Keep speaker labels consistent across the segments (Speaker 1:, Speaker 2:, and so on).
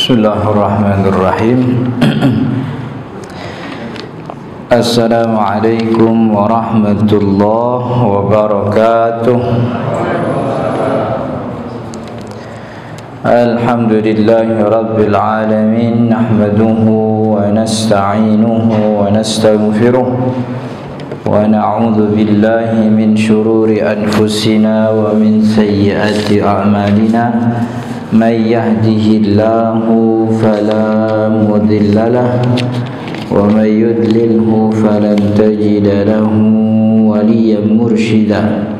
Speaker 1: Bismillahirrahmanirrahim. Assalamualaikum warahmatullahi wabarakatuh. Alhamdulillahi rabbil alamin. Nahmaduhu wa nasta'inuhu wa nastaghfiruh wa na'udzu billahi min shururi anfusina wa min sayyiati a'malina. Man yahdihillahu fala mudilla lahu wa man yudlilhu falan tajida lahu waliyan mursyida.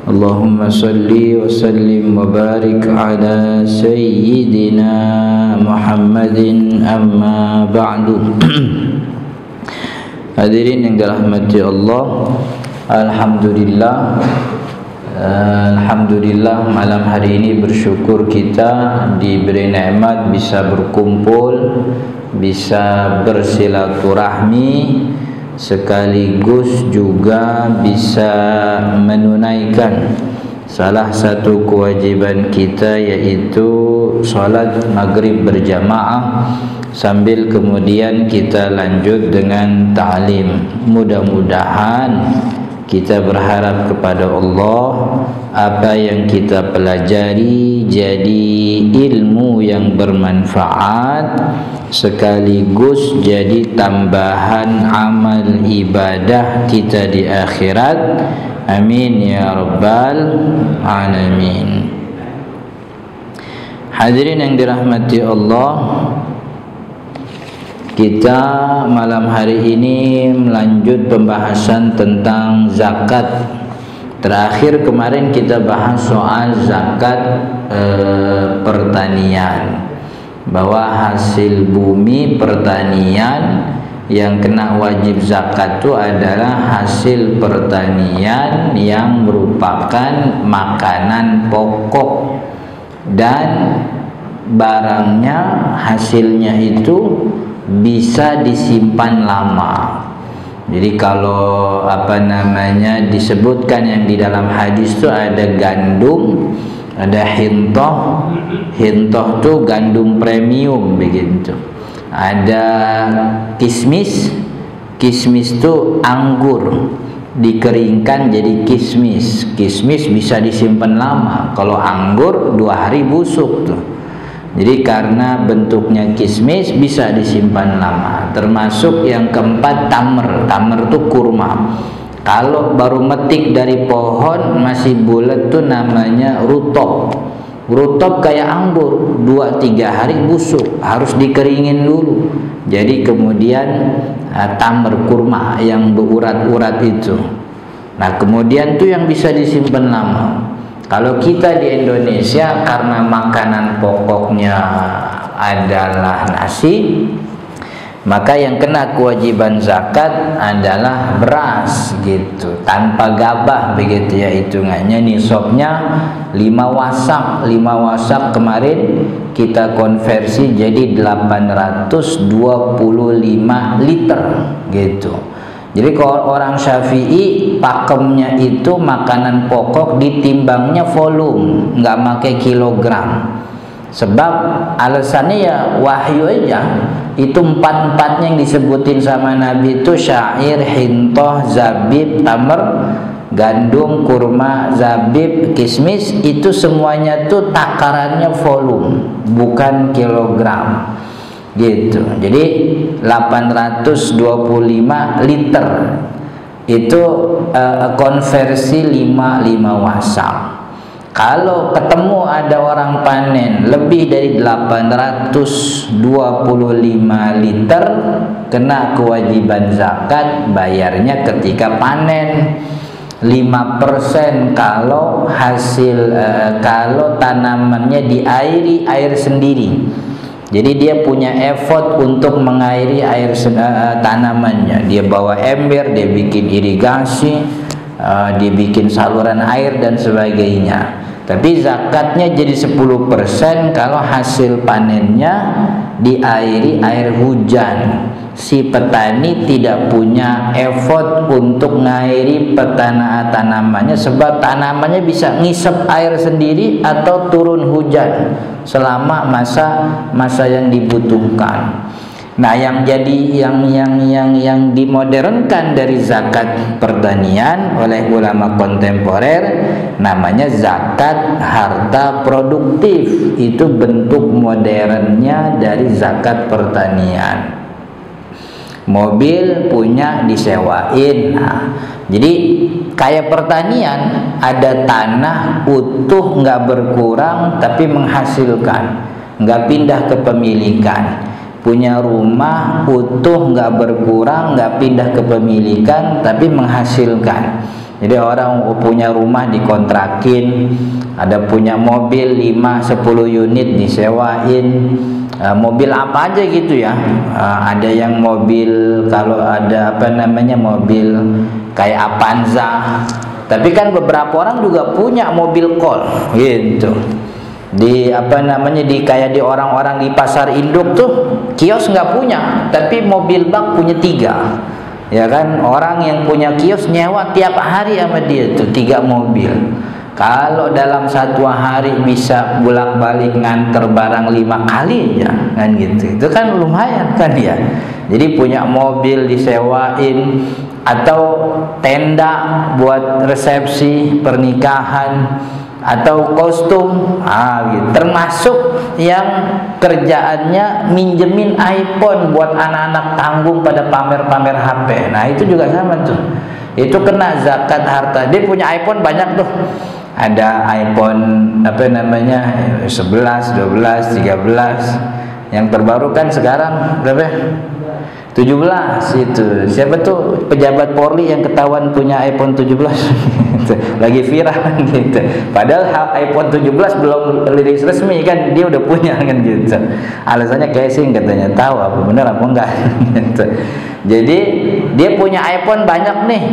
Speaker 1: Allahumma salli wa sallim wa barik ala sayyidina Muhammadin, amma ba'du. Hadirin yang dirahmati Allah, Alhamdulillah malam hari ini bersyukur kita diberi nikmat bisa berkumpul, bisa bersilaturahmi, sekaligus juga bisa menunaikan salah satu kewajiban kita, yaitu salat maghrib berjamaah, sambil kemudian kita lanjut dengan ta'lim. Mudah-mudahan kita berharap kepada Allah apa yang kita pelajari jadi ilmu yang bermanfaat, sekaligus jadi tambahan amal ibadah kita di akhirat. Amin ya rabbal alamin. Hadirin yang dirahmati Allah, kita malam hari ini melanjut pembahasan tentang zakat. Terakhir kemarin kita bahas soal zakat pertanian, bahwa hasil bumi pertanian yang kena wajib zakat itu adalah hasil pertanian yang merupakan makanan pokok dan barangnya, hasilnya itu bisa disimpan lama. Jadi kalau disebutkan yang di dalam hadis itu ada gandum, ada hintoh. Hintoh itu gandum premium begitu. Ada kismis. Kismis itu anggur dikeringkan jadi kismis. Kismis bisa disimpan lama. Kalau anggur 2 hari busuk tuh. Jadi karena bentuknya kismis bisa disimpan lama. Termasuk yang keempat tamer. Tamer itu kurma. Kalau baru metik dari pohon masih bulat tuh namanya rutop. Rutop kayak anggur, 2-3 hari busuk, harus dikeringin dulu. Jadi kemudian tamer kurma yang berurat-urat itu. Nah kemudian tuh yang bisa disimpan lama. Kalau kita di Indonesia karena makanan pokoknya adalah nasi, maka yang kena kewajiban zakat adalah beras gitu, tanpa gabah begitu ya hitungannya. Nisabnya 5 wasak. 5 wasak kemarin kita konversi jadi 825 liter gitu. Jadi kalau orang Syafi'i pakemnya itu makanan pokok ditimbangnya volume, nggak pakai kilogram. Sebab alasannya ya wahyu aja. Itu 4-4-nya yang disebutin sama Nabi itu syair, hintoh, zabib, tamer, gandum, kurma, zabib, kismis, itu semuanya tuh takarannya volume, bukan kilogram. Gitu. Jadi 825 liter itu konversi 5 wasak. Kalau ketemu ada orang panen lebih dari 825 liter, kena kewajiban zakat, bayarnya ketika panen. 5% kalau hasil kalau tanamannya diairi air sendiri. Jadi dia punya effort untuk mengairi air tanamannya. Dia bawa ember, dia bikin irigasi, dia bikin saluran air dan sebagainya. Tapi zakatnya jadi 10% kalau hasil panennya diairi air hujan. si petani tidak punya effort untuk ngairi tanamannya, sebab tanamannya bisa ngisep air sendiri atau turun hujan selama masa yang dibutuhkan. Nah, yang jadi yang dimodernkan dari zakat pertanian oleh ulama kontemporer namanya zakat harta produktif. Itu bentuk modernnya dari zakat pertanian. Mobil punya disewain. Nah, jadi kayak pertanian, ada tanah utuh nggak berkurang tapi menghasilkan, nggak pindah kepemilikan. Punya rumah utuh nggak berkurang, nggak pindah kepemilikan tapi menghasilkan. Jadi orang punya rumah dikontrakin, ada punya mobil 5-10 unit disewain. Mobil apa aja gitu ya. Ada yang mobil, kalau ada mobil kayak Avanza. Tapi kan beberapa orang juga punya mobil kol gitu. Di kayak di orang-orang di pasar induk tuh, kios nggak punya tapi mobil bak punya 3, ya kan. Orang yang punya kios nyewa tiap hari sama dia tuh 3 mobil. Kalau dalam satu hari bisa bolak-balik nganter barang 5 kali ya kan gitu, itu kan lumayan kan ya. Jadi punya mobil disewain, atau tenda buat resepsi pernikahan, atau kostum, gitu. Termasuk yang kerjaannya minjemin iPhone buat anak-anak tanggung pada pamer-pamer HP. Nah, itu juga sama tuh. Itu kena zakat harta. Dia punya iPhone banyak tuh. Ada iPhone 11, 12, 13. Yang terbaru kan sekarang berapa? 17 itu. Siapa tuh pejabat Polri yang ketahuan punya iPhone 17? Lagi viral gitu. Padahal iPhone 17 belum rilis resmi kan, dia udah punya kan gitu. Alasannya casing katanya, tahu apa benar apa enggak gitu. Jadi dia punya iPhone banyak nih.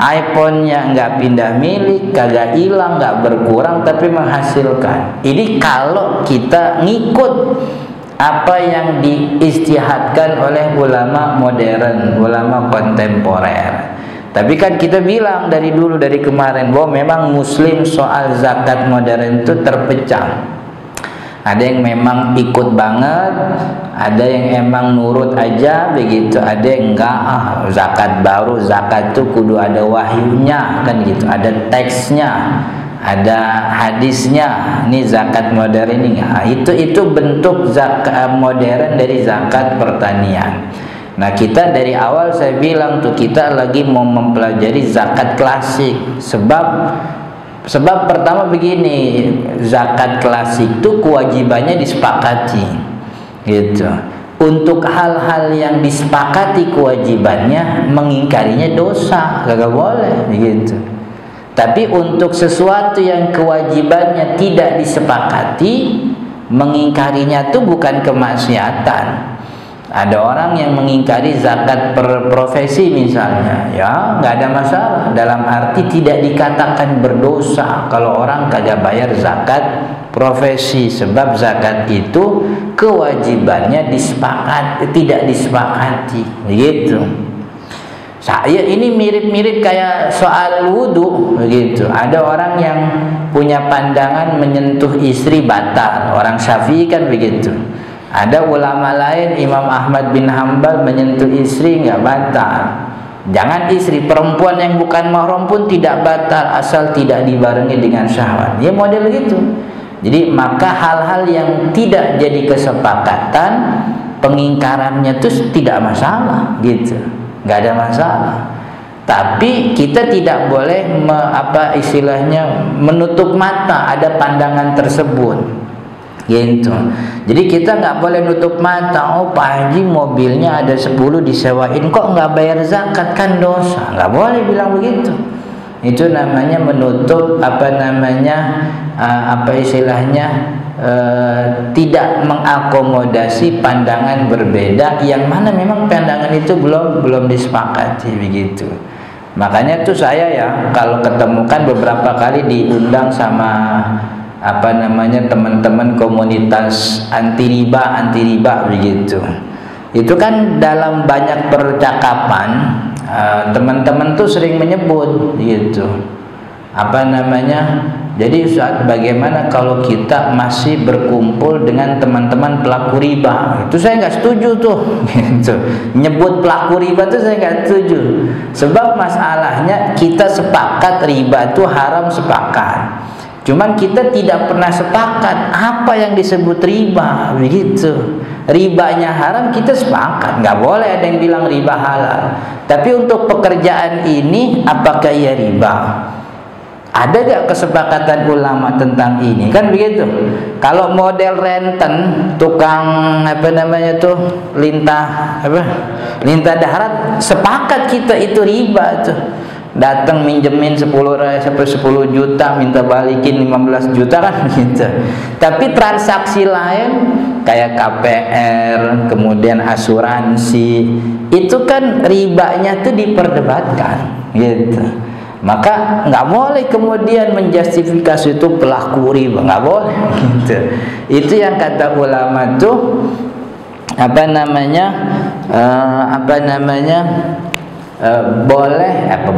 Speaker 1: iPhone-nya nggak pindah milik, kagak hilang, nggak berkurang tapi menghasilkan. Ini kalau kita ngikut apa yang diistihadkan oleh ulama modern, ulama kontemporer. Tapi kan kita bilang dari dulu, dari kemarin, bahwa memang muslim soal zakat modern itu terpecah. Ada yang memang ikut banget, ada yang emang nurut aja begitu, ada yang enggak, zakat baru, zakat itu kudu ada wahyunya kan gitu, ada teksnya, ada hadisnya. Ini zakat modern ini, itu bentuk zakat modern dari zakat pertanian. Nah, kita dari awal saya bilang tuh, kita lagi mau mempelajari zakat klasik. Sebab pertama begini, zakat klasik itu kewajibannya disepakati gitu. Untuk hal-hal yang disepakati kewajibannya, mengingkarinya dosa, kagak boleh gitu. Tapi untuk sesuatu yang kewajibannya tidak disepakati, mengingkarinya itu bukan kemaksiatan. Ada orang yang mengingkari zakat per profesi misalnya, ya nggak ada masalah, dalam arti tidak dikatakan berdosa kalau orang kagak bayar zakat profesi, sebab zakat itu kewajibannya tidak disepakati begitu. Saya ini mirip-mirip kayak soal wudhu begitu. Ada orang yang punya pandangan menyentuh istri batal, orang Syafi'i kan begitu. Ada ulama lain, Imam Ahmad bin Hambal, menyentuh istri nggak batal. Jangan istri, perempuan yang bukan mahram pun tidak batal asal tidak dibarengi dengan syahwat. Ya model gitu. Jadi maka hal-hal yang tidak jadi kesepakatan, pengingkarannya itu tidak masalah gitu, nggak ada masalah. Tapi kita tidak boleh menutup mata ada pandangan tersebut gitu. Jadi kita nggak boleh nutup mata, oh Pak Haji mobilnya ada 10 disewain kok nggak bayar zakat, kan dosa. Nggak boleh bilang begitu. Itu namanya menutup tidak mengakomodasi pandangan berbeda, yang mana memang pandangan itu belum disepakati begitu. Makanya tuh saya ya kalau ketemukan beberapa kali diundang sama teman-teman komunitas anti riba begitu. Itu kan dalam banyak percakapan teman-teman tuh sering menyebut gitu, apa namanya, jadi Ustaz, bagaimana kalau kita masih berkumpul dengan teman-teman pelaku riba? Itu saya nggak setuju tuh gitu. Nyebut pelaku riba tuh saya nggak setuju. Sebab masalahnya kita sepakat riba itu haram, sepakat. Cuman kita tidak pernah sepakat apa yang disebut riba, begitu. Ribanya haram kita sepakat, nggak boleh ada yang bilang riba halal. Tapi untuk pekerjaan ini apakah ia riba? Ada gak kesepakatan ulama tentang ini? Kan begitu. Kalau model renten, tukang apa namanya tuh, lintah darat, sepakat kita itu riba tuh. Datang minjemin 10 juta, minta balikin 15 juta kan gitu. Tapi transaksi lain kayak KPR, kemudian asuransi, itu kan ribanya tuh diperdebatkan gitu. Maka nggak boleh kemudian menjustifikasi itu pelaku riba, nggak boleh gitu. Itu yang kata ulama tuh apa namanya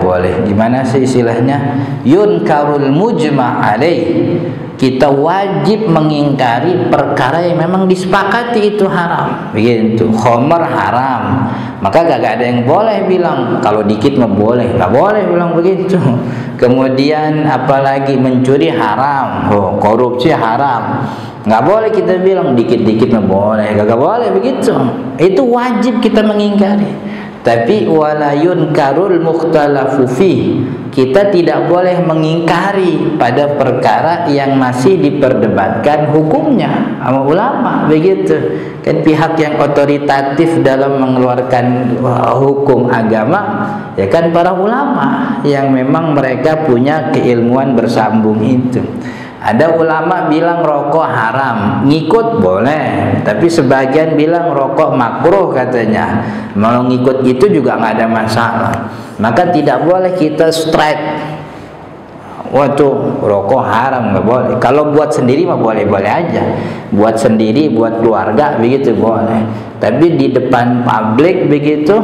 Speaker 1: boleh gimana sih istilahnya, yunkarul mujma' alaih, kita wajib mengingkari perkara yang memang disepakati itu haram, begitu. Khamar haram, maka gak ada yang boleh bilang kalau dikit mah boleh, gak boleh bilang begitu. Kemudian apalagi mencuri haram, korupsi haram, nggak boleh kita bilang dikit-dikit mah boleh, gak boleh begitu. Itu wajib kita mengingkari. Tapi walayun karul mukhtalafu fi, kita tidak boleh mengingkari pada perkara yang masih diperdebatkan hukumnya sama ulama, begitu. Kan pihak yang otoritatif dalam mengeluarkan hukum agama ya kan para ulama yang memang mereka punya keilmuan bersambung itu. Ada ulama bilang rokok haram, ngikut boleh, tapi sebagian bilang rokok makruh katanya. Mau ngikut itu juga nggak ada masalah. Maka tidak boleh kita strike, waduh rokok haram, nggak boleh. Kalau buat sendiri mah boleh-boleh aja, buat sendiri, buat keluarga begitu boleh. Tapi di depan publik begitu,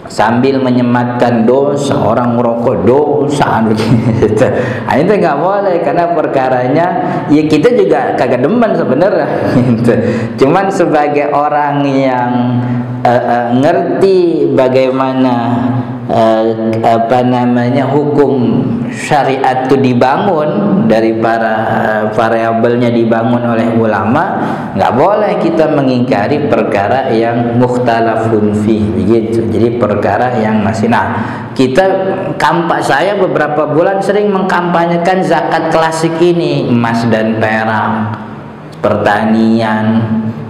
Speaker 1: sambil menyematkan dosa, orang merokok dosa gitu. Nah, itu nggak boleh, karena perkaranya ya kita juga kagak demen sebenarnya gitu. Cuman sebagai orang yang ngerti bagaimana apa namanya hukum syariat itu dibangun, dari para variabelnya dibangun oleh ulama, nggak boleh kita mengingkari perkara yang mukhtalafun fi, begitu. Jadi perkara yang masih, kita saya beberapa bulan sering mengkampanyekan zakat klasik ini, emas dan perak, pertanian,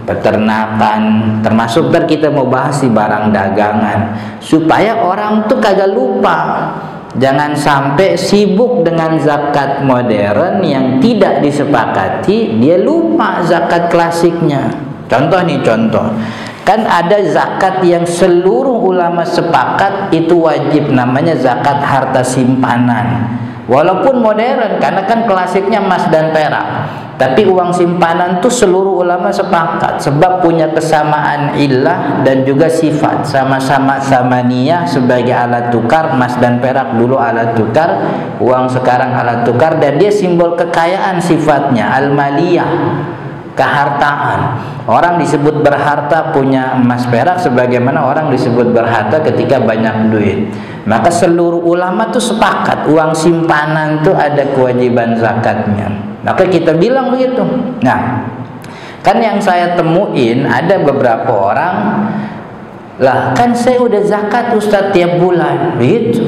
Speaker 1: peternakan, termasuk kita mau bahas di barang dagangan, supaya orang tuh kagak lupa. Jangan sampai sibuk dengan zakat modern yang tidak disepakati, dia lupa zakat klasiknya. Contoh, kan ada zakat yang seluruh ulama sepakat itu wajib, namanya zakat harta simpanan. Walaupun modern, karena kan klasiknya emas dan perak, tapi uang simpanan tuh seluruh ulama sepakat, sebab punya kesamaan illah dan juga sifat, sama-sama samaniyah sebagai alat tukar. Emas dan perak dulu alat tukar, uang sekarang alat tukar, dan dia simbol kekayaan sifatnya, al-maliyah, kehartaan. Orang disebut berharta punya emas perak, sebagaimana orang disebut berharta ketika banyak duit. Maka seluruh ulama tuh sepakat uang simpanan tuh ada kewajiban zakatnya. Maka kita bilang begitu. Nah, kan yang saya temuin ada beberapa orang, lah kan saya udah zakat Ustadz tiap bulan, begitu.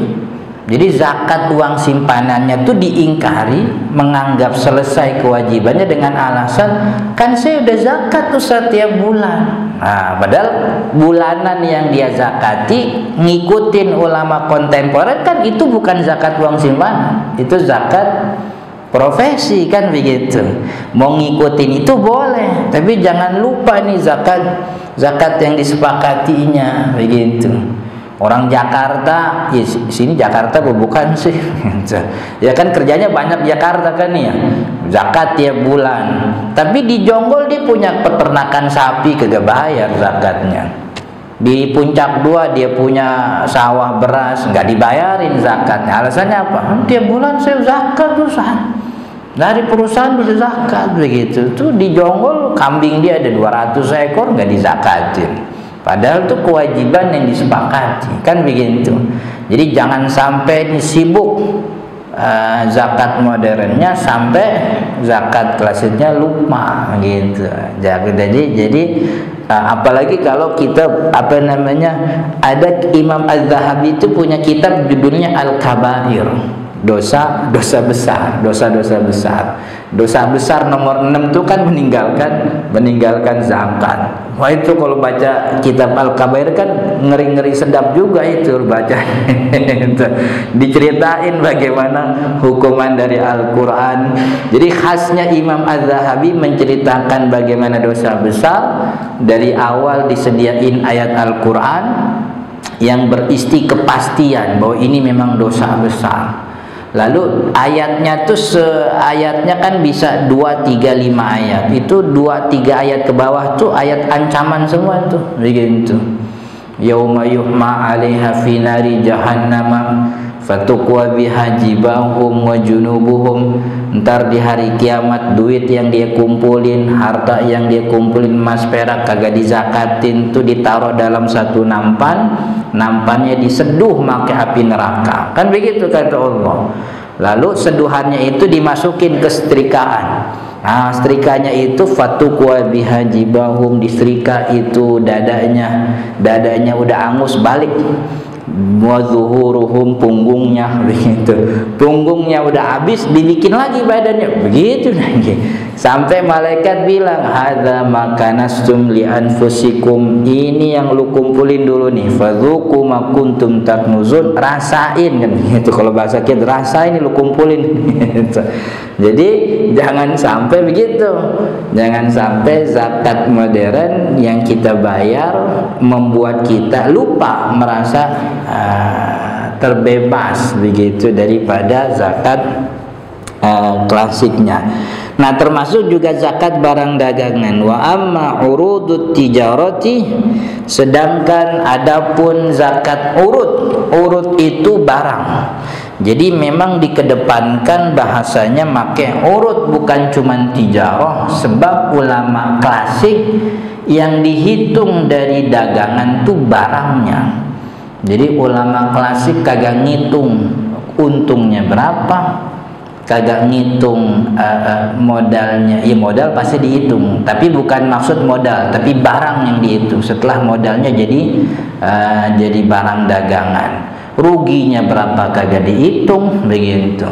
Speaker 1: Jadi zakat uang simpanannya tuh diingkari, menganggap selesai kewajibannya dengan alasan kan saya udah zakat Ustadz tiap bulan. Nah, padahal bulanan yang dia zakati ngikutin ulama kontemporer kan itu bukan zakat uang simpanan, itu zakat profesi, kan begitu. Mau ngikutin itu boleh, tapi jangan lupa nih zakat yang disepakatinya, begitu. Orang Jakarta, ya sini Jakarta bukan sih? Ya kan kerjanya banyak Jakarta kan ya. zakat tiap bulan, tapi di Jonggol dia punya peternakan sapi kagak bayar zakatnya. Di Puncak 2 dia punya sawah beras nggak dibayarin zakatnya. Alasannya apa? Tiap bulan saya zakat tuh dari perusahaan udah zakat begitu. Tuh di Jonggol kambing dia ada 200 ekor nggak dizakatin. Padahal itu kewajiban yang disepakati, kan begitu. Jadi jangan sampai sibuk zakat modernnya sampai zakat klasiknya lupa gitu. Jadi apalagi kalau kita ada Imam Az-Zahabi itu punya kitab judulnya Al-Kabair, dosa besar. Dosa besar nomor 6 itu kan meninggalkan zakat. Wah, itu kalau baca kitab Al-Kabair kan ngeri-ngeri sedap juga itu baca. Diceritain bagaimana hukuman dari Al-Quran. Jadi khasnya Imam Az-Zahabi menceritakan bagaimana dosa besar. Dari awal disediain ayat Al-Quran yang berisi kepastian bahwa ini memang dosa besar. Lalu ayatnya tuh ayatnya kan bisa 2, 3, 5 ayat. Itu 2, 3 ayat ke bawah tuh ayat ancaman semua tuh begitu. Yauma yuhma 'alaiha fi nari jahannam fatuqwa biha jibahum wa junubuhum. Ntar di hari kiamat duit yang dia kumpulin, harta yang dia kumpulin, emas perak kagak dizakatin tuh ditaruh dalam satu nampannya diseduh pakai api neraka, kan begitu kata Allah. Lalu seduhannya itu dimasukin ke setrikaan. Nah, setrikanya itu fatuqwa biha jibahum, disetrika itu dadanya udah angus balik. Wa zuhuruhum, punggungnya begitu. Punggungnya udah habis dibikin lagi badannya begitu lagi. Sampai malaikat bilang, "Hadza makanastum li anfusikum." Ini yang lu kumpulin dulu nih. Fadzuqu ma kuntum taknuzun. Rasain kan gitu. Kalau bahasa kita rasain lu kumpulin gitu. Jadi jangan sampai begitu. Jangan sampai zakat modern yang kita bayar membuat kita lupa merasa terbebas begitu daripada zakat klasiknya. Nah, termasuk juga zakat barang dagangan. Wa amma urudut tijarati, sedangkan adapun zakat urut itu barang. Jadi memang dikedepankan bahasanya make urut, bukan cuman tijarah, sebab ulama klasik yang dihitung dari dagangan tuh barangnya. Jadi ulama klasik kagak ngitung untungnya berapa, kagak ngitung modalnya. Ya modal pasti dihitung, tapi bukan maksud modal, tapi barang yang dihitung. Setelah modalnya jadi barang dagangan. Ruginya berapa kagak dihitung begitu.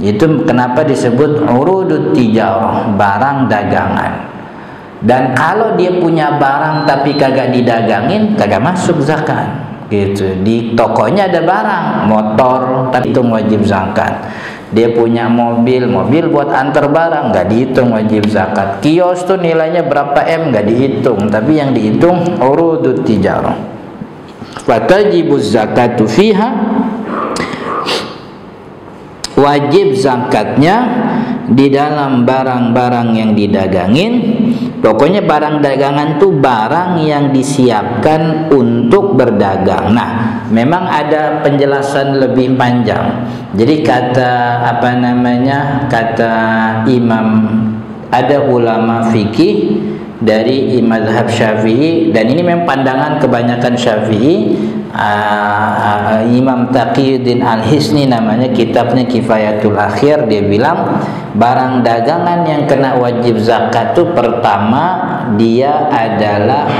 Speaker 1: Itu kenapa disebut urudut tijarah, barang dagangan. Dan kalau dia punya barang tapi kagak didagangin, kagak masuk zakat. Gitu. Di tokonya ada barang, motor, tapi itu wajib zakat. Dia punya mobil buat antar barang, nggak dihitung wajib zakat. Kios tuh nilainya berapa M, nggak dihitung, tapi yang dihitung urudut tijarah. Fatajibuz zakatu fiha, wajib zakatnya di dalam barang-barang yang didagangin. Pokoknya barang dagangan itu barang yang disiapkan untuk berdagang. Nah, memang ada penjelasan lebih panjang. Jadi kata imam, ada ulama fikih dari mazhab Syafi'i, dan ini memang pandangan kebanyakan Syafi'i. Imam Taqiyuddin Al-Hisni namanya, kitabnya Kifayatul Akhir, dia bilang barang dagangan yang kena wajib zakat itu pertama dia adalah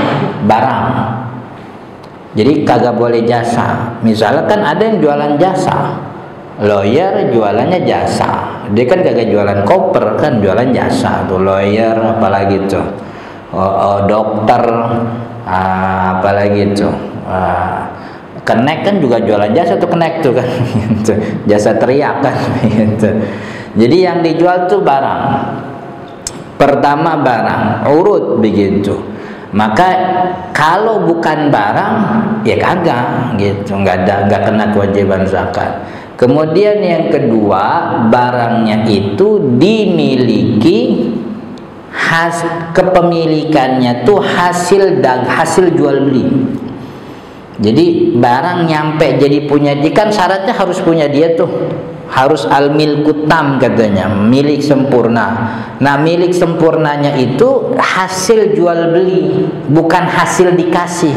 Speaker 1: barang. Jadi kagak boleh jasa. Misalnya kan ada yang jualan jasa, lawyer jualannya jasa, dia kan kagak jualan koper, kan jualan jasa tuh lawyer, apalagi tuh dokter, apalagi tuh Kenek kan juga jualan jasa tuh, Kenek tuh kan gitu. Jasa teriak kan gitu. Jadi yang dijual tuh barang. Pertama barang, urut begitu. Maka kalau bukan barang ya kagak gitu, nggak kena kewajiban zakat. Kemudian yang kedua, barangnya itu dimiliki, kepemilikannya tuh hasil jual beli. Jadi barang nyampe jadi punya dia, kan syaratnya harus punya dia tuh, harus al-milku tam katanya, milik sempurna. Nah, milik sempurnanya itu hasil jual beli, bukan hasil dikasih.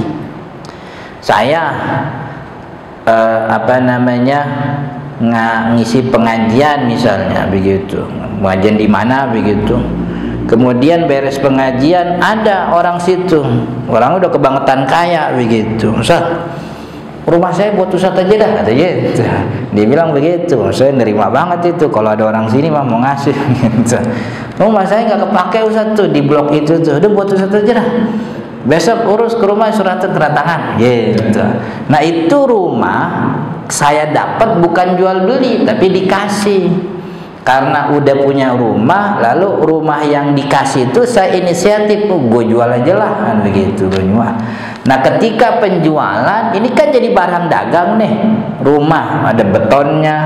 Speaker 1: Saya ngisi pengajian misalnya begitu, pengajian di mana begitu, kemudian beres pengajian ada orang situ, orang udah kebangetan kaya begitu, Ustaz, rumah saya buat Ustaz aja dah katanya. Dia bilang begitu. Saya nerima banget itu, kalau ada orang sini mah mau ngasih gitu. Rumah saya nggak kepake Ustaz tuh di blok itu tuh, udah buat Ustaz aja dah, besok urus ke rumah surat kedatangan gitu. Nah, itu rumah saya dapat bukan jual beli tapi dikasih. Karena udah punya rumah, lalu rumah yang dikasih itu saya inisiatif, gue jual aja lah kan begitu, gue jual. Nah, ketika penjualan ini kan jadi barang dagang nih, rumah ada betonnya,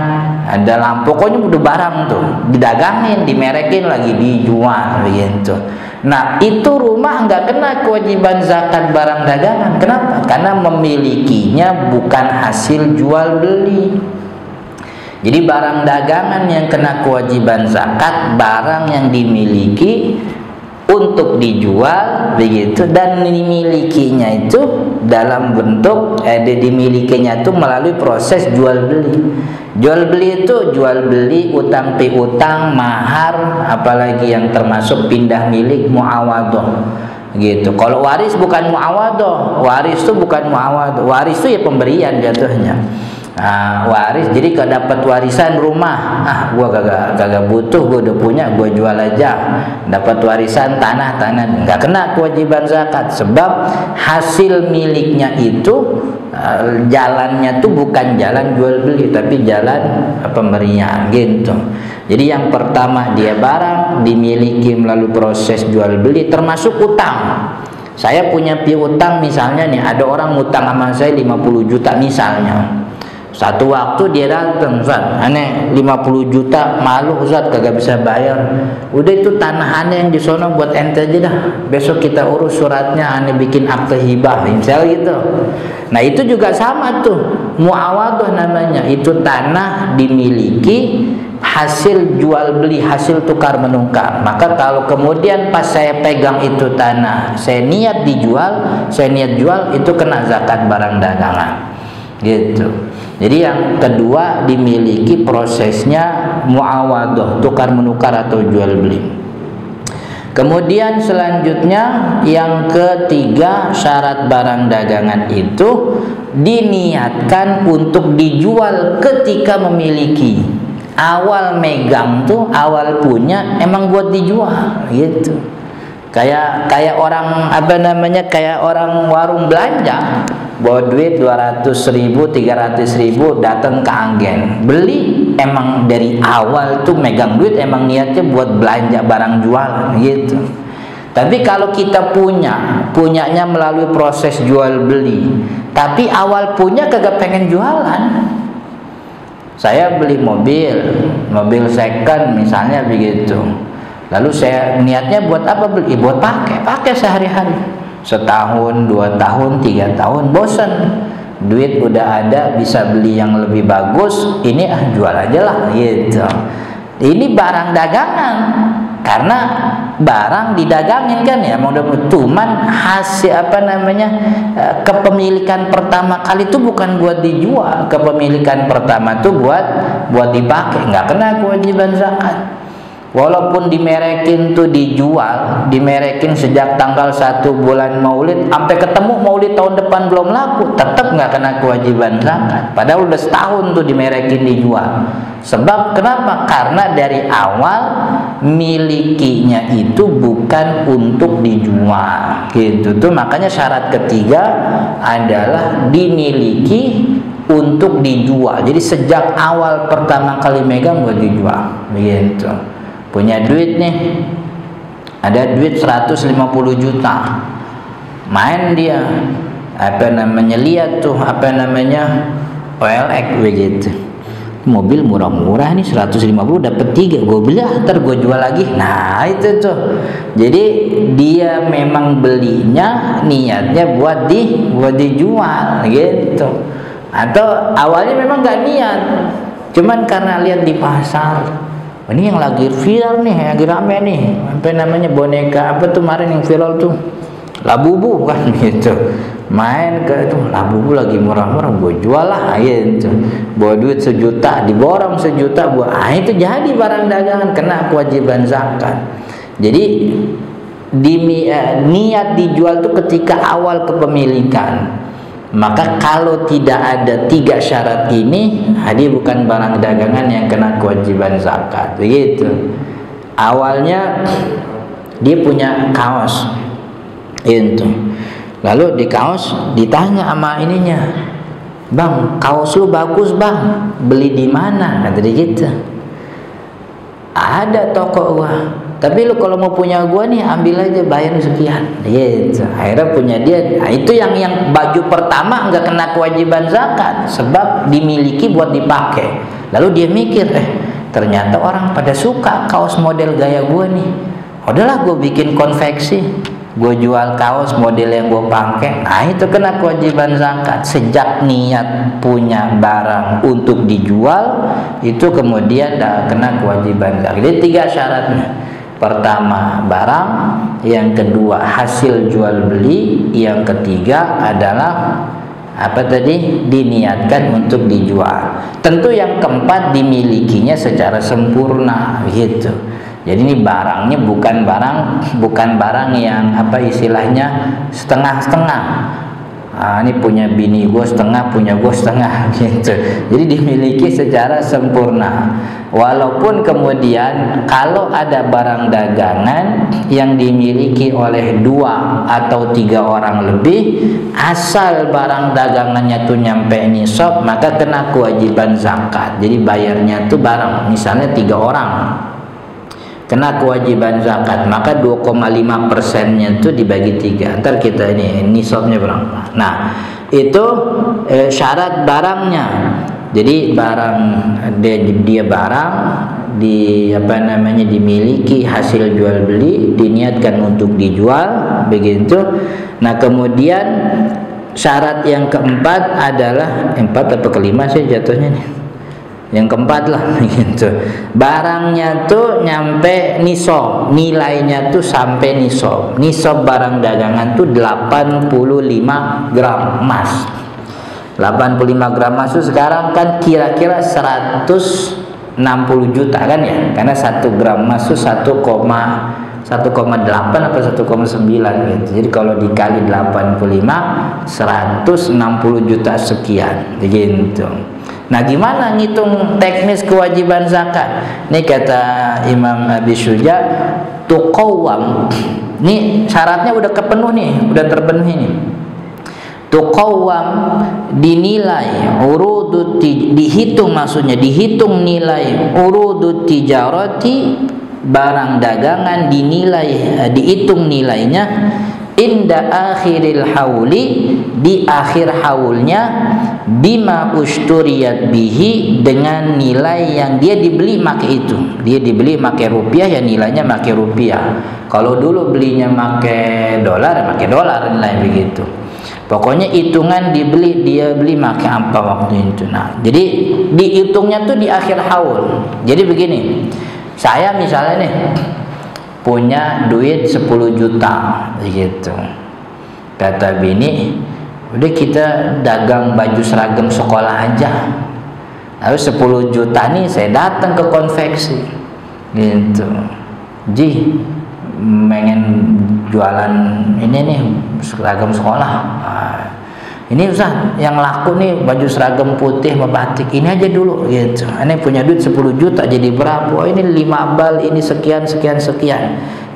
Speaker 1: ada lampu, pokoknya udah barang tuh didagangin, dimerekin lagi, dijual begitu. Nah, itu rumah nggak kena kewajiban zakat barang dagangan. Kenapa? Karena memilikinya bukan hasil jual beli. Jadi barang dagangan yang kena kewajiban zakat, barang yang dimiliki untuk dijual begitu, dan dimilikinya itu dalam bentuk dimilikinya itu melalui proses jual beli. Jual beli itu jual beli, utang piutang, mahar, apalagi yang termasuk pindah milik, muawadhah gitu. Kalau waris bukan muawadhah, waris itu bukan muawadhah, waris itu ya pemberian jatuhnya. Waris, jadi kalau dapat warisan rumah, gua kagak butuh, gua udah punya, gua jual aja. Dapat warisan tanah nggak kena kewajiban zakat, sebab hasil miliknya itu jalannya tuh bukan jalan jual beli tapi jalan pemberian gitu. Jadi yang pertama, dia barang dimiliki melalui proses jual beli, termasuk utang. Saya punya piutang misalnya nih, ada orang ngutang sama saya 50 juta misalnya. Satu waktu dia datang, Ustaz, aneh 50 juta, malu Ustaz kagak bisa bayar. Udah, itu tanah aneh yang di sono buat ente aja dah, besok kita urus suratnya, aneh bikin akte hibah misal gitu. Nah, itu juga sama tuh, muawadhah namanya. Itu tanah dimiliki hasil jual beli, hasil tukar menukar. Maka kalau kemudian pas saya pegang itu tanah, saya niat dijual, saya niat jual, itu kena zakat barang dagangan gitu. Jadi yang kedua, dimiliki prosesnya muawadhah, tukar menukar atau jual beli. Kemudian selanjutnya yang ketiga, syarat barang dagangan itu diniatkan untuk dijual ketika memiliki. Awal megang tuh, awal punya emang buat dijual gitu. Kayak orang kayak orang warung belanja, bawa duit 200.000, 300.000, datang ke agen, beli, emang dari awal tuh megang duit emang niatnya buat belanja barang jualan gitu. Tapi kalau kita punyanya melalui proses jual beli, tapi awal punya kagak pengen jualan. Saya beli mobil second misalnya begitu, lalu saya niatnya buat apa beli? Buat pakai sehari-hari. Setahun, 2 tahun, 3 tahun, bosan, duit udah ada, bisa beli yang lebih bagus, ini jual aja lah gitu. Ini barang dagangan, karena barang didagangin kan ya, cuman hasil kepemilikan pertama kali itu bukan buat dijual, kepemilikan pertama tuh buat dipakai, nggak kena kewajiban zakat. Walaupun dimerekin tuh dijual, dimerekin sejak tanggal 1 bulan Maulid sampai ketemu Maulid tahun depan belum laku, tetap nggak kena kewajiban zakat. Padahal udah setahun tuh dimerekin dijual. Sebab kenapa? Karena dari awal milikinya itu bukan untuk dijual. Gitu tuh, makanya syarat ketiga adalah dimiliki untuk dijual. Jadi sejak awal pertama kali megang buat dijual. Begitu. Punya duit nih, ada duit 150 juta, main dia lihat tuh OLX begitu, mobil murah-murah nih 150 dapat 3, gue beli ntar gue jual lagi. Nah itu tuh, jadi dia memang belinya niatnya buat dijual gitu, atau awalnya memang nggak niat, cuman karena lihat di pasar ini yang lagi viral nih, lagi rame nih, apa namanya boneka apa tuh kemarin yang viral tuh, Labubu kan gitu, main ke itu Labubu lagi murah-murah, gue jual lah gitu, bawa duit 1 juta, diborong 1 juta, itu jadi barang dagangan, kena kewajiban zakat. Jadi niat dijual tuh ketika awal kepemilikan. Maka kalau tidak ada 3 syarat ini, dia bukan barang dagangan yang kena kewajiban zakat. Begitu. Awalnya dia punya kaos itu, lalu di kaos ditanya sama ininya, bang kaos lu bagus bang, beli di mana? Kata dia gitu. Ada toko gua, tapi lu kalau mau punya gua nih ambil aja, bayar sekian gitu. Akhirnya punya dia. Nah, itu yang baju pertama nggak kena kewajiban zakat sebab dimiliki buat dipakai. Lalu dia mikir, ternyata orang pada suka kaos model gaya gua nih, udahlah gua bikin konveksi, gue jual kaos model yang gue pakai. Nah itu kena kewajiban zakat. Sejak niat punya barang untuk dijual, itu kemudian dah kena kewajiban zakat. Jadi 3 syaratnya. Pertama barang, yang kedua hasil jual beli, yang ketiga adalah apa tadi, diniatkan untuk dijual. Tentu yang keempat dimilikinya secara sempurna gitu. Jadi ini barangnya bukan barang yang apa istilahnya setengah-setengah. Ini punya bini gue setengah, punya gue setengah gitu. Jadi dimiliki secara sempurna. Walaupun kemudian kalau ada barang dagangan yang dimiliki oleh 2 atau 3 orang lebih, asal barang dagangannya tuh nyampe nisab, maka kena kewajiban zakat. Jadi bayarnya tuh barang, misalnya 3 orang, kena kewajiban zakat, maka 2,5%-nya itu dibagi 3. Ntar kita ini nisabnya berapa. Nah itu syarat barangnya. Jadi barang dia barang dimiliki, hasil jual beli, diniatkan untuk dijual begitu. Nah kemudian syarat yang keempat adalah 4 atau kelima sih jatuhnya nih, yang keempat lah gitu. Barangnya tuh nyampe nisab, nilainya tuh sampai nisab. Nisab barang dagangan tuh 85 gram emas. 85 gram emas itu sekarang kan kira-kira 160 juta kan ya, karena 1 gram emas itu 1,8 atau 1,9 gitu. Jadi kalau dikali 85, 160 juta sekian begitu. Nah gimana ngitung teknis kewajiban zakat? Ini kata Imam Abi Syuja, tuqawwam. Ini syaratnya udah kepenuh nih, udah terpenuhi nih. Tuqawwam dinilai, dihitung, maksudnya dihitung nilai urudut tijarati, barang dagangan dinilai, dihitung nilainya inda akhiril hauli, di akhir haulnya, bima usturiyat bihi, dengan nilai yang dia dibeli pakai itu. Dia dibeli pakai rupiah, ya nilainya pakai rupiah. Kalau dulu belinya pakai dolar nilai begitu. Pokoknya hitungan dia beli pakai apa waktu itu. Nah, jadi dihitungnya tuh di akhir haul. Jadi begini, saya misalnya nih punya duit 10 juta gitu. Kata bini, udah kita dagang baju seragam sekolah aja. Lalu 10 juta nih saya datang ke konveksi gitu. Ji, pengen jualan ini nih seragam sekolah. Ini Ustaz, yang laku nih baju seragam putih sama batik, ini aja dulu gitu. Ini punya duit 10 juta jadi berapa? Oh, ini 5 bal, ini sekian.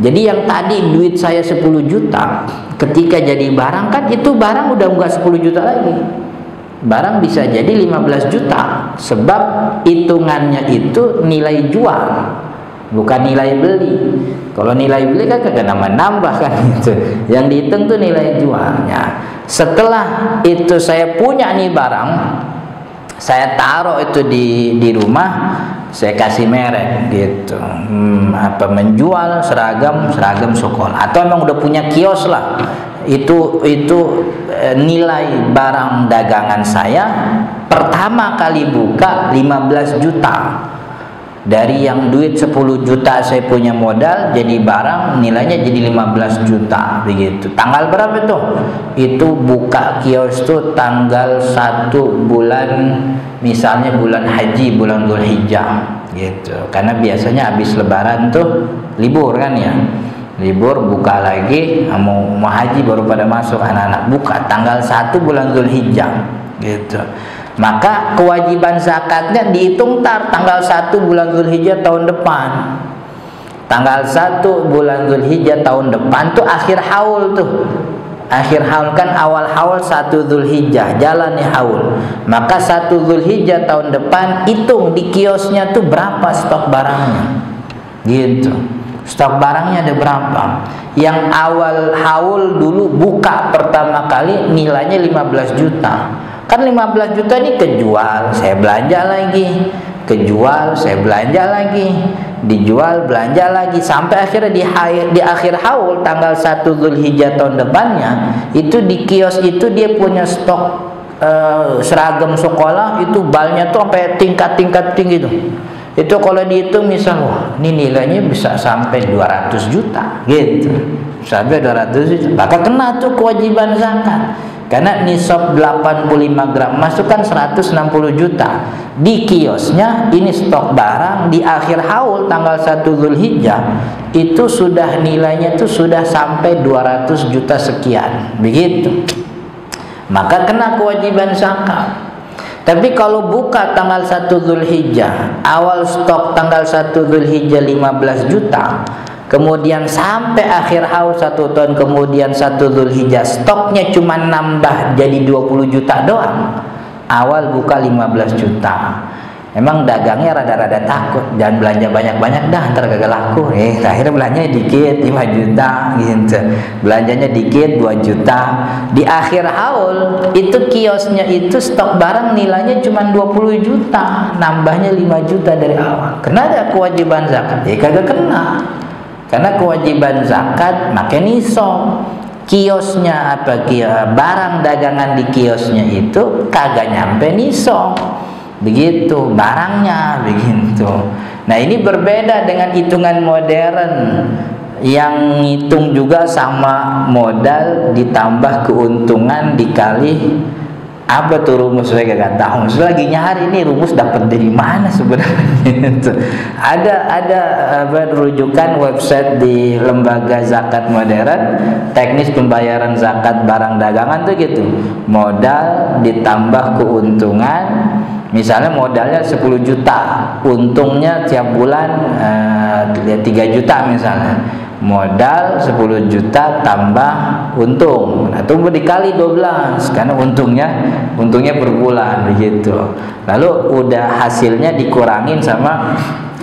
Speaker 1: Jadi yang tadi duit saya 10 juta, ketika jadi barang kan itu barang udah enggak 10 juta lagi. Barang bisa jadi 15 juta sebab hitungannya itu nilai jual, bukan nilai beli. Kalau nilai beli kan kagak nambah kan gitu. Yang dihitung tuh nilai jualnya. Setelah itu saya punya nih barang, saya taruh itu di rumah, saya kasih merek gitu. Apa menjual seragam sekolah atau emang udah punya kios lah. Itu nilai barang dagangan saya pertama kali buka 15 juta. Dari yang duit 10 juta saya punya modal, jadi barang nilainya jadi 15 juta begitu. Tanggal berapa tuh? Itu buka kios tuh tanggal 1 bulan, misalnya bulan haji, bulan Dzulhijjah gitu. Karena biasanya habis lebaran tuh libur kan ya. Libur buka lagi, mau haji baru pada masuk anak-anak, buka tanggal 1 bulan Dzulhijjah gitu. Maka kewajiban zakatnya dihitung tanggal 1 bulan Dzulhijjah tahun depan. Tanggal 1 bulan Dzulhijjah tahun depan tuh akhir haul tuh. Akhir haul kan awal haul 1 Dzulhijjah, jalan nih haul. Maka 1 Dzulhijjah tahun depan hitung di kiosnya tuh berapa stok barangnya. Gitu. Stok barangnya ada berapa? Yang awal haul dulu buka pertama kali nilainya 15 juta. Kan 15 juta ini kejual, saya belanja lagi, kejual, saya belanja lagi, dijual, belanja lagi, sampai akhirnya di akhir haul tanggal 1 Dzulhijjah tahun depannya itu di kios itu dia punya stok seragam sekolah itu balnya tuh sampai tingkat-tingkat tinggi tuh. Itu kalau dihitung misal, wah ini nilainya bisa sampai 200 juta gitu, sampai 200 juta, maka kena tuh kewajiban zakat. Karena nisab 85 gram masuk kan 160 juta. Di kiosnya ini stok barang di akhir haul tanggal 1 Dzulhijjah itu sudah nilainya itu sudah sampai 200 juta sekian. Begitu. Maka kena kewajiban zakat. Tapi kalau buka tanggal 1 Dzulhijjah, awal stok tanggal 1 Dzulhijjah 15 juta, kemudian sampai akhir haul 1 tahun kemudian 1 Dzulhijjah stoknya cuma nambah jadi 20 juta doang. Awal buka 15 juta. Emang dagangnya rada-rada takut, jangan belanja banyak-banyak dah ntar kagak laku. Akhirnya belanjanya dikit 5 juta gitu. Belanjanya dikit 2 juta. Di akhir haul itu kiosnya itu stok barang nilainya cuma 20 juta, nambahnya 5 juta dari awal. Kena ada kewajiban zakat? Kagak kena. Karena kewajiban zakat makai nisab. Kiosnya barang dagangan di kiosnya itu kagak nyampe nisab. Begitu barangnya begitu. Nah ini berbeda dengan hitungan modern yang ngitung juga sama modal ditambah keuntungan dikali apa tuh rumus, saya gak tahu. Saya lagi nyari ini rumus dapat dari mana sebenarnya. Ada rujukan website di lembaga zakat modern, teknis pembayaran zakat barang dagangan tuh gitu. Modal ditambah keuntungan. Misalnya modalnya 10 juta, untungnya tiap bulan 3 juta misalnya. Modal 10 juta tambah untung, nah tunggu dikali 12 karena untungnya per bulan begitu. Lalu udah hasilnya dikurangin sama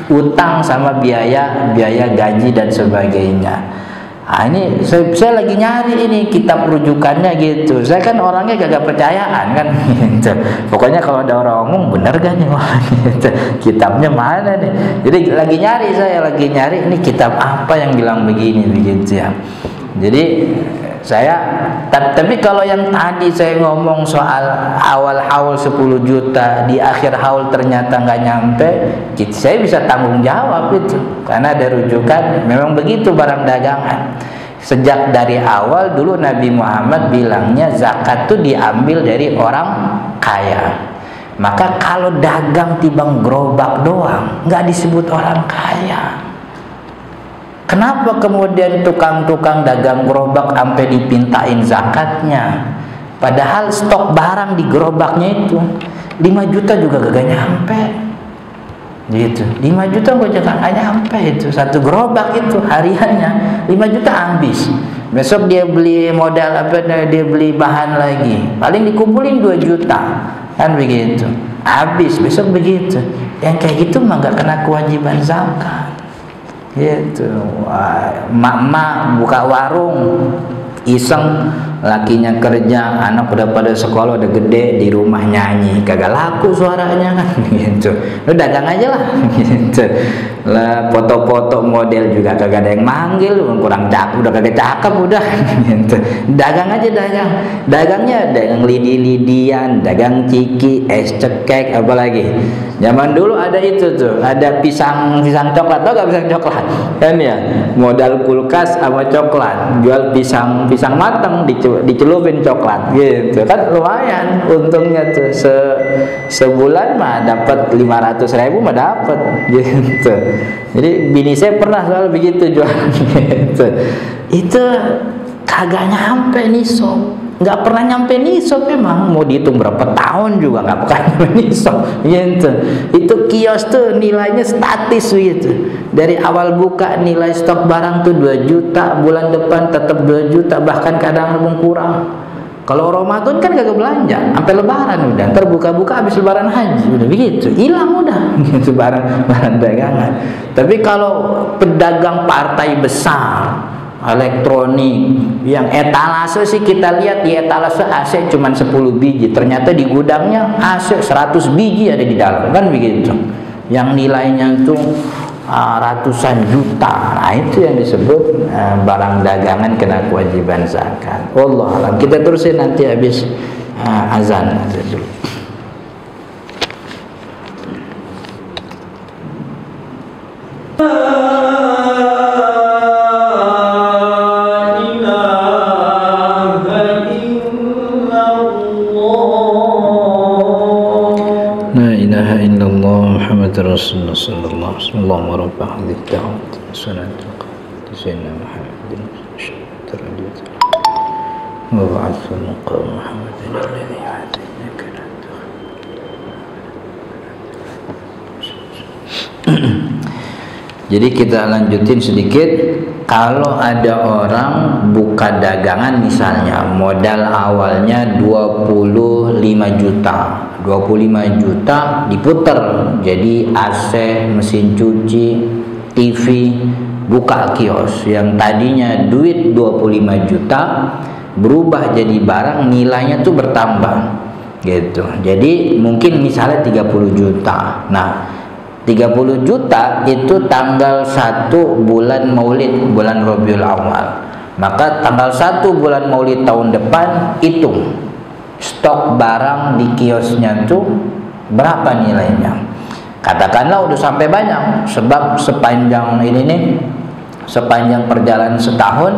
Speaker 1: utang sama biaya gaji dan sebagainya. Nah, ini saya lagi nyari ini kitab rujukannya gitu. Saya kan orangnya gak percayaan kan gitu. Pokoknya kalau ada orang ngomong bener gak nih gitu. Kitabnya mana nih? Jadi saya lagi nyari ini kitab apa yang bilang begini begitu ya. Jadi tapi kalau yang tadi saya ngomong soal awal haul 10 juta di akhir haul ternyata nggak nyampe, saya bisa tanggung jawab itu karena ada rujukan. Memang begitu barang dagangan. Sejak dari awal dulu Nabi Muhammad bilangnya zakat itu diambil dari orang kaya. Maka kalau dagang tibang gerobak doang nggak disebut orang kaya. Kenapa kemudian tukang-tukang dagang gerobak sampai dipintain zakatnya? Padahal stok barang di gerobaknya itu 5 juta juga gak nyampe. Gitu. 5 juta gak nyampe itu. Satu gerobak itu hariannya 5 juta habis. Besok dia beli modal dia beli bahan lagi. Paling dikumpulin 2 juta. Kan begitu. Habis besok begitu. Yang kayak gitu mah gak kena kewajiban zakat. Gitu. Mak buka warung iseng lakinya kerja, anak udah pada sekolah udah gede, di rumah nyanyi kagak laku suaranya kan gitu. Lu dagang aja lah gitu. Lah foto-foto model juga kagak ada yang manggil, kurang cakep, udah kagak cakep udah gitu. Dagang aja, dagangnya dagang lidi-lidian, dagang ciki, es cekek, apalagi zaman dulu ada itu tuh, ada pisang coklat, tau gak pisang coklat kan ya, modal kulkas sama coklat, jual pisang matang dicelupin coklat gitu kan, lumayan untungnya tuh. Sebulan mah dapat 500.000 mah dapat gitu. Jadi bini saya pernah soal begitu jual gitu. Itu kagak nyampe nisab, nggak pernah nyampe nisab, emang mau dihitung berapa tahun juga nggak pernah nyampe nisab gitu. Itu kios tuh nilainya statis gitu, dari awal buka nilai stok barang tuh 2 juta, bulan depan tetap 2 juta, bahkan kadang lebih kurang. Kalau Ramadan kan kagak belanja sampai lebaran, udah ntar buka-buka habis lebaran haji, udah begitu hilang udah gitu barang dagangan. Tapi kalau pedagang partai besar elektronik yang etalase sih, kita lihat di etalase AC cuma 10 biji, ternyata di gudangnya AC 100 biji ada di dalam kan begitu, yang nilainya itu ratusan juta. Nah itu yang disebut barang dagangan kena kewajiban zakat. Wallahu alam. Kita terusin nanti habis azan dulu. Rasulullah sallallahu alaihi wasallam wa rabbah hadhihi da'wat salatu sayyidina Muhammadin wa ba'athu maqam Muhammadin alladhi ya'tinaka. Jadi kita lanjutin sedikit. Kalau ada orang buka dagangan misalnya, modal awalnya 25 juta diputer jadi AC, mesin cuci, TV, buka kios yang tadinya duit 25 juta berubah jadi barang nilainya tuh bertambah gitu. Jadi mungkin misalnya 30 juta. Nah 30 juta itu tanggal 1 bulan Maulid, bulan Rabiul Awal. Maka tanggal 1 bulan Maulid tahun depan hitung stok barang di kiosnya tuh berapa nilainya. Katakanlah udah sampai banyak, sebab sepanjang ini nih, sepanjang perjalanan setahun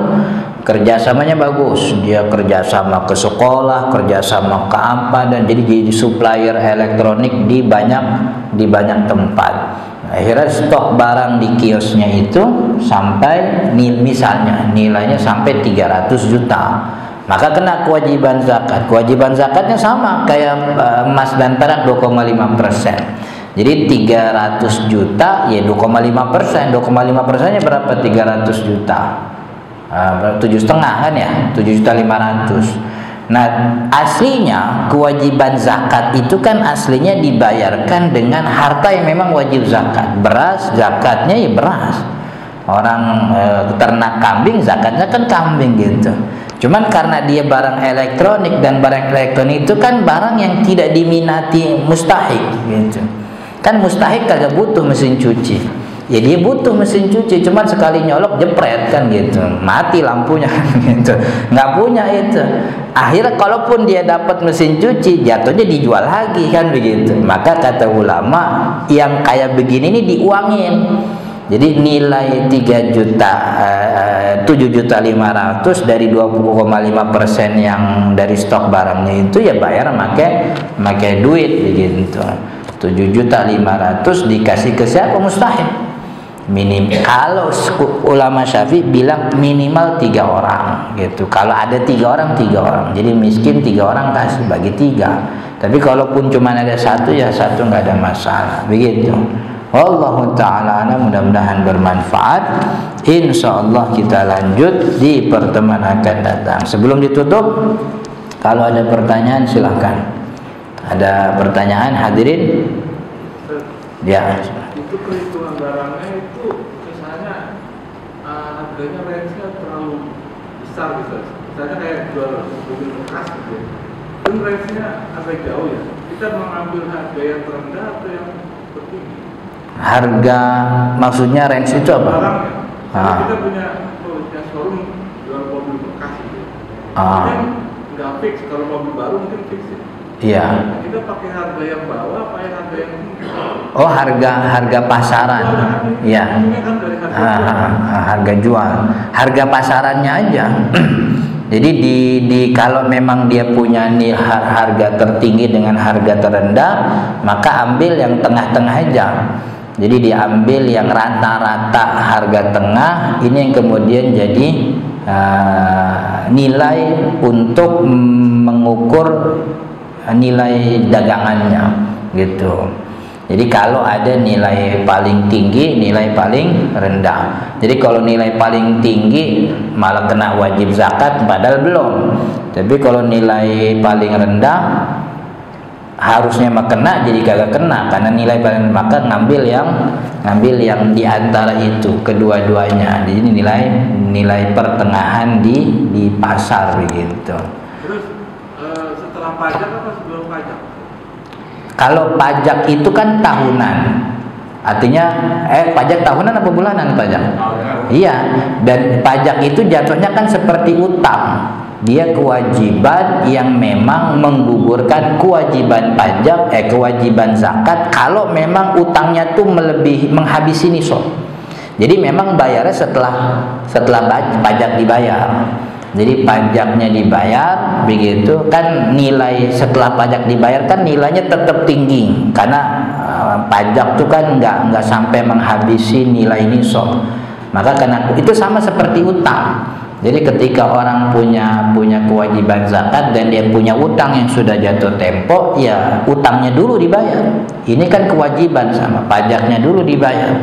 Speaker 1: kerjasamanya bagus. Dia kerjasama ke sekolah, kerjasama ke apa, dan jadi supplier elektronik di banyak tempat. Akhirnya stok barang di kiosnya itu sampai misalnya nilainya sampai 300 juta. Maka kena kewajiban zakat. Kewajiban zakatnya sama kayak emas dan perak 2,5%. Jadi 300 juta ya 2,5%. 2,5%-nya berapa? 300 juta. 7,5 kan ya, 7.500.000. Nah aslinya kewajiban zakat itu kan aslinya dibayarkan dengan harta yang memang wajib zakat. Beras zakatnya ya beras. Orang ternak kambing zakatnya kan kambing gitu. Cuman karena dia barang elektronik, dan barang elektronik itu kan barang yang tidak diminati mustahik gitu. Kan mustahik kagak butuh mesin cuci. Ya dia butuh mesin cuci, cuman sekali nyolok jepret kan gitu, mati lampunya kan gitu, nggak punya itu. Akhirnya kalaupun dia dapat mesin cuci, jatuhnya dijual lagi kan begitu. Maka kata ulama yang kayak begini ini diuangin. Jadi nilai 7.500.000 dari 20,5% yang dari stok barangnya itu ya bayar pakai duit begitu. 7.500.000 dikasih ke siapa? Mustahil. Kalau ulama Syafi'i bilang minimal 3 orang gitu. Kalau ada 3 orang, jadi miskin 3 orang kasih bagi 3. Tapi kalaupun cuma ada 1 ya 1 nggak ada masalah begitu. Wallahu ta'ala mudah-mudahan bermanfaat. Insyaallah kita lanjut di pertemuan akan datang. Sebelum ditutup, kalau ada pertanyaan silahkan. Ada pertanyaan hadirin? Ya.
Speaker 2: Itu perhitungan barangnya itu misalnya harganya range-nya terlalu besar gitu. misalnya kayak jual mobil bekas gitu, itu range-nya agak jauh ya. Kita mengambil harga yang terendah atau yang tertinggi?
Speaker 1: Harga maksudnya range itu apa?
Speaker 2: Barangnya. Kita punya showroom jual mobil bekas gitu. Mungkin nggak fix, kalau mobil baru mungkin fix ya.
Speaker 1: Iya.
Speaker 2: Nah, kita pakai harga yang bawah apa yang harga yang tinggi?
Speaker 1: Oh, harga pasaran. Iya.
Speaker 2: Kan dari
Speaker 1: Harga jual. Harga pasarannya aja. Jadi di kalau memang dia punya nih harga tertinggi dengan harga terendah, maka ambil yang tengah-tengah aja. Jadi diambil yang rata-rata harga tengah, ini yang kemudian jadi nilai untuk mengukur nilai dagangannya gitu. Jadi kalau ada nilai paling tinggi, nilai paling rendah. Jadi kalau nilai paling tinggi malah kena wajib zakat, padahal belum. Tapi kalau nilai paling rendah harusnya mah kena, jadi kagak kena karena nilai paling, maka ngambil yang di antara itu kedua-duanya. Jadi nilai pertengahan di pasar begitu.
Speaker 2: Terus setelah pajak apa sebelum pajak?
Speaker 1: Kalau pajak itu kan tahunan, artinya pajak tahunan apa bulanan pajak? Iya, dan pajak itu jatuhnya kan seperti utang. Dia kewajiban yang memang menggugurkan kewajiban pajak, kewajiban zakat kalau memang utangnya tuh menghabisi nisab. Jadi memang bayarnya setelah pajak dibayar. Jadi pajaknya dibayar, begitu kan nilai setelah pajak dibayar kan nilainya tetap tinggi karena pajak tuh kan nggak sampai menghabisi nilai nisab. Maka karena itu sama seperti utang. Jadi ketika orang punya kewajiban zakat dan dia punya utang yang sudah jatuh tempo, ya utangnya dulu dibayar. Ini kan kewajiban sama, pajaknya dulu dibayar.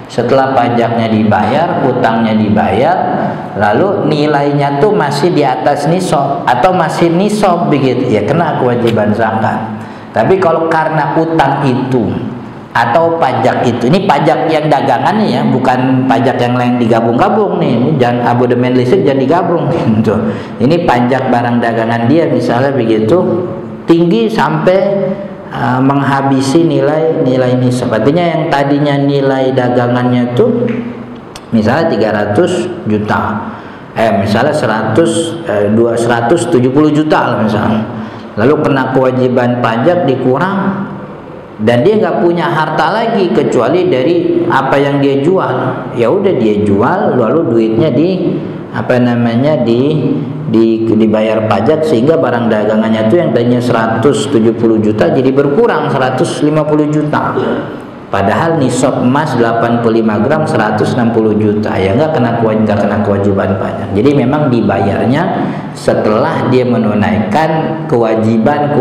Speaker 1: Setelah pajaknya dibayar, utangnya dibayar, lalu nilainya tuh masih di atas nisab atau masih nisab begitu, ya kena kewajiban zakat. Tapi kalau karena utang itu atau pajak itu, ini pajak yang dagangan nih ya, bukan pajak yang lain digabung-gabung nih. Ini jangan abodemen listrik jangan digabung gitu. Ini pajak barang dagangan dia misalnya begitu tinggi sampai menghabisi nilai nisab. Artinya yang tadinya nilai dagangannya itu misalnya 300 juta. Misalnya 170 juta lah misalnya. Lalu kena kewajiban pajak dikurang dan dia nggak punya harta lagi kecuali dari apa yang dia jual. Ya udah dia jual lalu duitnya dibayar pajak sehingga barang dagangannya itu yang tadinya 170 juta jadi berkurang 150 juta. Padahal nisab emas 85 gram 160 juta. Ya nggak kena kewajiban pajak. Jadi memang dibayarnya setelah dia menunaikan kewajiban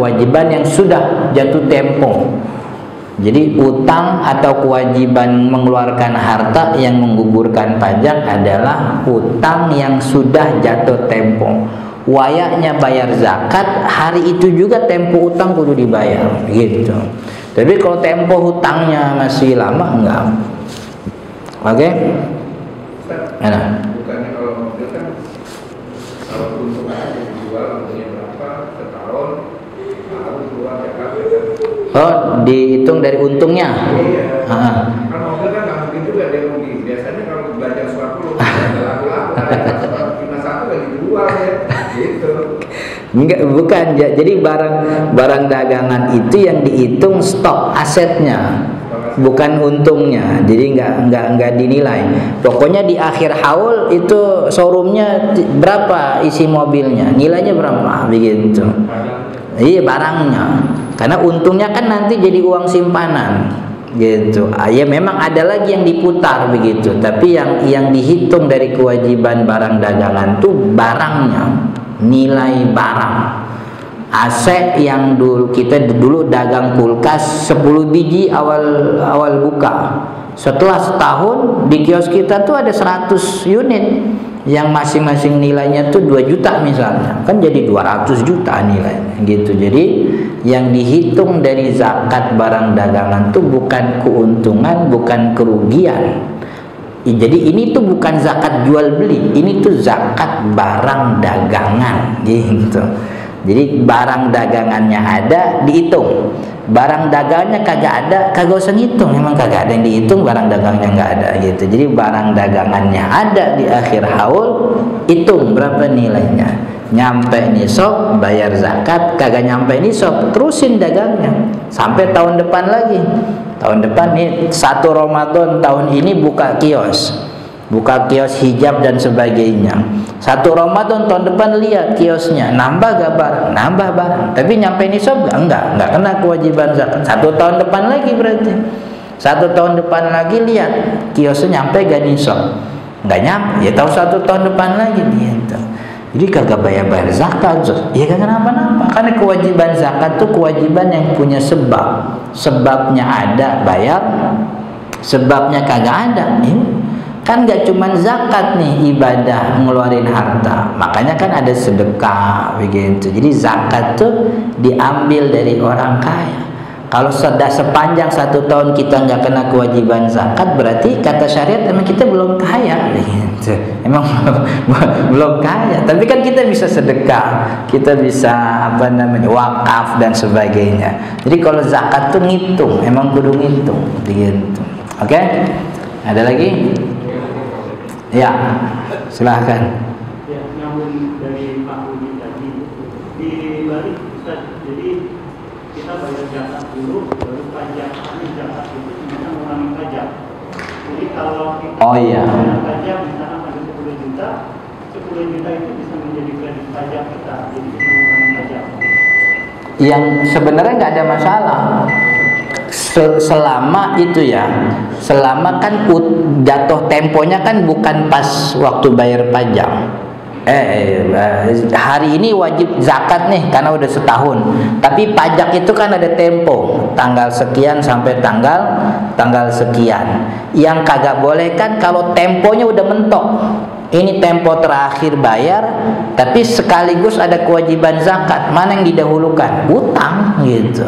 Speaker 1: yang sudah jatuh tempo. Jadi utang atau kewajiban mengeluarkan harta yang menggugurkan pajak adalah utang yang sudah jatuh tempo. Wayaknya bayar zakat, hari itu juga tempo utang kudu dibayar gitu. Tapi kalau tempo hutangnya masih lama enggak. Oke? Enak.
Speaker 2: Bukannya kalau mobil kan kalau untuk aja dijual punya berapa setahun baru keluar Jakarta.
Speaker 1: Oh, dihitung dari untungnya.
Speaker 2: Iya. Kan mobil kan nggak mungkin juga dia rugi. Biasanya kalau belanja sesuatu ada laku-laku, ada cuma satu kan dijual ya, gitu.
Speaker 1: Enggak, bukan. Jadi barang dagangan itu yang dihitung stok asetnya, bukan untungnya. Jadi enggak dinilai. Pokoknya di akhir haul itu showroomnya berapa isi mobilnya, nilainya berapa begitu. Iya, barangnya. Karena untungnya kan nanti jadi uang simpanan gitu. Ya memang ada lagi yang diputar begitu, tapi yang dihitung dari kewajiban barang dagangan tuh barangnya, nilai barang. AC yang kita dulu dagang kulkas 10 biji awal buka. Setelah setahun di kios kita tuh ada 100 unit yang masing-masing nilainya tuh 2 juta misalnya, kan jadi 200 juta nilainya gitu. Jadi yang dihitung dari zakat barang dagangan tuh bukan keuntungan, bukan kerugian, Jadi ini tuh bukan zakat jual beli, ini tuh zakat barang dagangan gitu. Jadi barang dagangannya ada, dihitung. Barang dagangnya kagak ada, kagak usah ngitung. Memang kagak ada yang dihitung, barang dagangnya nggak ada gitu. Jadi barang dagangannya ada di akhir haul, hitung berapa nilainya. Nyampe nisab bayar zakat, kagak nyampe nisab terusin dagangnya sampai tahun depan lagi. Tahun depan nih 1 Ramadan tahun ini buka kios hijab dan sebagainya. 1 Ramadan tahun depan lihat kiosnya nambah gak barang, nambah barang, tapi nyampe nisab enggak kena kewajiban zakat. 1 tahun depan lagi berarti 1 tahun depan lagi lihat kiosnya nyampe gak nisab, nggak nyampe, ya tahu 1 tahun depan lagi gitu. Jadi kagak bayar zakat, ya kagak kenapa-napa. Karena kewajiban zakat tuh kewajiban yang punya sebab. Sebabnya ada bayar, sebabnya kagak ada. Kan gak cuman zakat nih ibadah ngeluarin harta, makanya kan ada sedekah begitu. Jadi zakat tuh diambil dari orang kaya. Kalau sudah sepanjang 1 tahun kita nggak kena kewajiban zakat, berarti kata syariat emang kita belum kaya, gitu. Emang belum kaya. Tapi kan kita bisa sedekah, kita bisa wakaf dan sebagainya. Jadi kalau zakat tuh ngitung, emang kudu ngitung, gitu. Oke? Ada lagi? Ya, silahkan.
Speaker 3: Ya, namun dari Pak Budi tadi di balik Ustaz, jadi kita bayar zakat dulu, baru pajak. Ini zakat itu bisa mengurangi pajak. Jadi kalau kita bayar pajak misalkan ada 10 juta, 10 juta itu bisa menjadi kredit pajak kita, jadi bisa mengurangi pajak.
Speaker 1: Yang sebenarnya nggak ada masalah. Selama itu ya, selama kan jatuh temponya kan bukan pas waktu bayar pajak. Hari ini wajib zakat nih karena udah setahun. Tapi pajak itu kan ada tempo, tanggal sekian sampai tanggal sekian. Yang kagak boleh kan kalau temponya udah mentok. Ini tempo terakhir bayar, tapi sekaligus ada kewajiban zakat. Mana yang didahulukan? Utang gitu.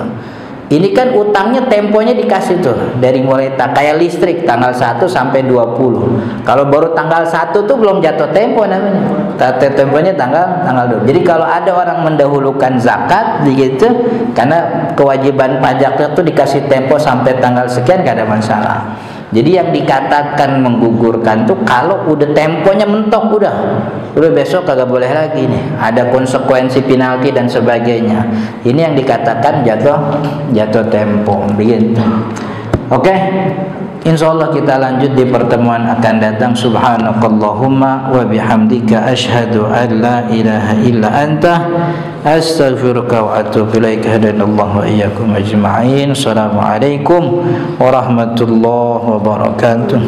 Speaker 1: Ini kan utangnya temponya dikasih tuh dari mulai kayak listrik tanggal 1 sampai 20. Kalau baru tanggal 1 tuh belum jatuh tempo namanya. Temponya tanggal 2. Jadi kalau ada orang mendahulukan zakat begitu karena kewajiban pajaknya tuh dikasih tempo sampai tanggal sekian, gak ada masalah. Jadi yang dikatakan menggugurkan tuh kalau udah temponya mentok, udah besok kagak boleh lagi nih, ada konsekuensi penalti dan sebagainya. Ini yang dikatakan jatuh tempo begitu. Oke, insyaallah kita lanjut di pertemuan akan datang. Subhanakallahumma wa bihamdika asyhadu an la ilaha illa anta astaghfiruka wa atubu ilaik. Hadanallahu wa iyyakum ajma'in. Assalamualaikum warahmatullahi wabarakatuh.